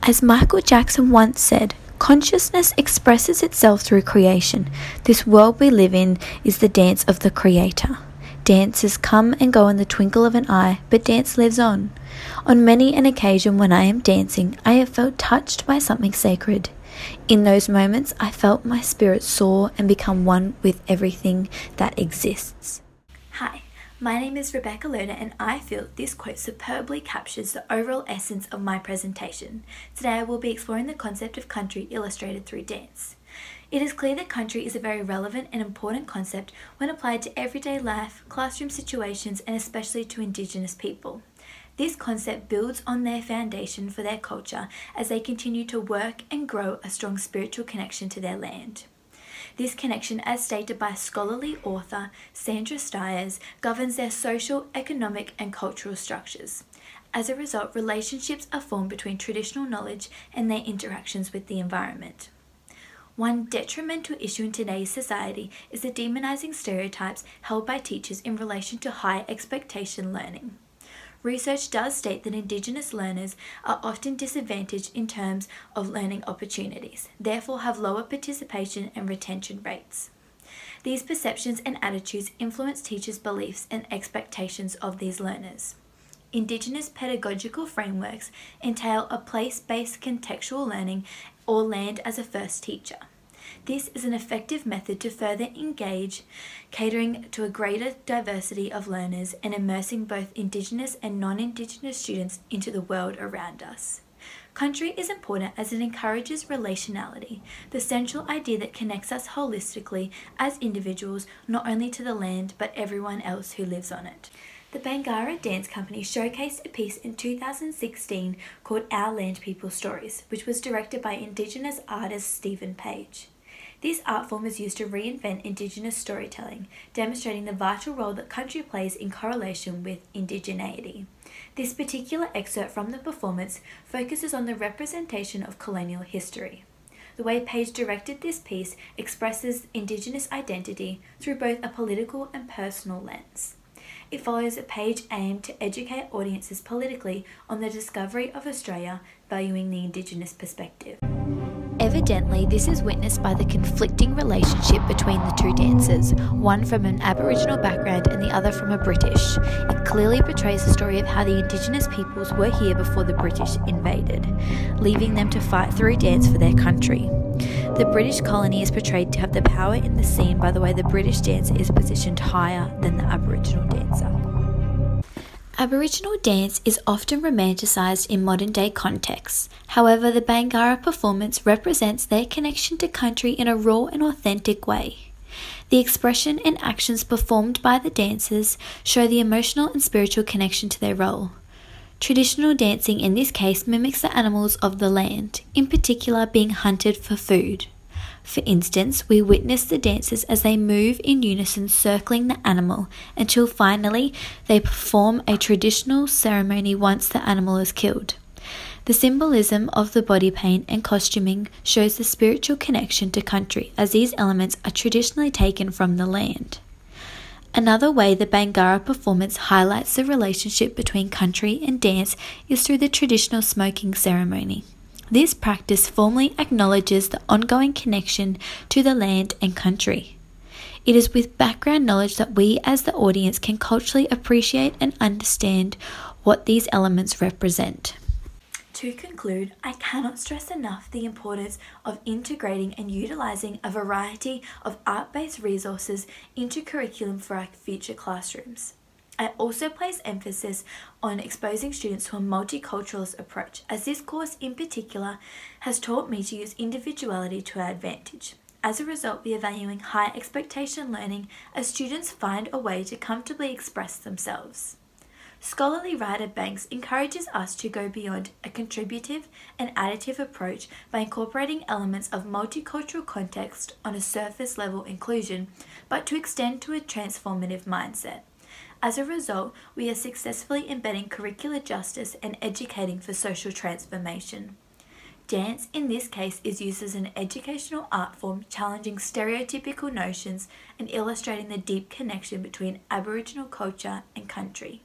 As Michael Jackson once said, consciousness expresses itself through creation. This world we live in is the dance of the Creator. Dances come and go in the twinkle of an eye, but dance lives on. On many an occasion when I am dancing, I have felt touched by something sacred. In those moments, I felt my spirit soar and become one with everything that exists. Hi, my name is Rebecca Lerner, and I feel this quote superbly captures the overall essence of my presentation. Today I will be exploring the concept of country illustrated through dance. It is clear that country is a very relevant and important concept when applied to everyday life, classroom situations, and especially to Indigenous people. This concept builds on their foundation for their culture as they continue to work and grow a strong spiritual connection to their land. This connection, as stated by scholarly author Sandra Stiers, governs their social, economic, and cultural structures. As a result, relationships are formed between traditional knowledge and their interactions with the environment. One detrimental issue in today's society is the demonizing stereotypes held by teachers in relation to high expectation learning. Research does state that Indigenous learners are often disadvantaged in terms of learning opportunities, therefore have lower participation and retention rates. These perceptions and attitudes influence teachers' beliefs and expectations of these learners. Indigenous pedagogical frameworks entail a place-based contextual learning or land as a first teacher. This is an effective method to further engage, catering to a greater diversity of learners and immersing both Indigenous and non-Indigenous students into the world around us. Country is important as it encourages relationality, the central idea that connects us holistically as individuals, not only to the land but everyone else who lives on it. The Bangarra Dance Company showcased a piece in 2016 called Our Land People Stories, which was directed by Indigenous artist Stephen Page. This art form is used to reinvent Indigenous storytelling, demonstrating the vital role that country plays in correlation with indigeneity. This particular excerpt from the performance focuses on the representation of colonial history. The way Page directed this piece expresses Indigenous identity through both a political and personal lens. It follows a Page aimed to educate audiences politically on the discovery of Australia, valuing the Indigenous perspective. Evidently, this is witnessed by the conflicting relationship between the two dancers, one from an Aboriginal background and the other from a British. It clearly portrays the story of how the Indigenous peoples were here before the British invaded, leaving them to fight through dance for their country. The British colony is portrayed to have the power in the scene by the way the British dancer is positioned higher than the Aboriginal dancer. Aboriginal dance is often romanticised in modern-day contexts. However, the Bangarra performance represents their connection to country in a raw and authentic way. The expression and actions performed by the dancers show the emotional and spiritual connection to their role. Traditional dancing in this case mimics the animals of the land, in particular being hunted for food. For instance, we witness the dancers as they move in unison circling the animal until finally they perform a traditional ceremony once the animal is killed. The symbolism of the body paint and costuming shows the spiritual connection to country, as these elements are traditionally taken from the land. Another way the Bangarra performance highlights the relationship between country and dance is through the traditional smoking ceremony. This practice formally acknowledges the ongoing connection to the land and country. It is with background knowledge that we as the audience can culturally appreciate and understand what these elements represent. To conclude, I cannot stress enough the importance of integrating and utilising a variety of art-based resources into curriculum for our future classrooms. I also place emphasis on exposing students to a multiculturalist approach, as this course in particular has taught me to use individuality to our advantage. As a result, we are valuing high expectation learning as students find a way to comfortably express themselves. Scholarly writer Banks encourages us to go beyond a contributive and additive approach by incorporating elements of multicultural context on a surface level inclusion, but to extend to a transformative mindset. As a result, we are successfully embedding curricular justice and educating for social transformation. Dance, in this case, is used as an educational art form, challenging stereotypical notions and illustrating the deep connection between Aboriginal culture and country.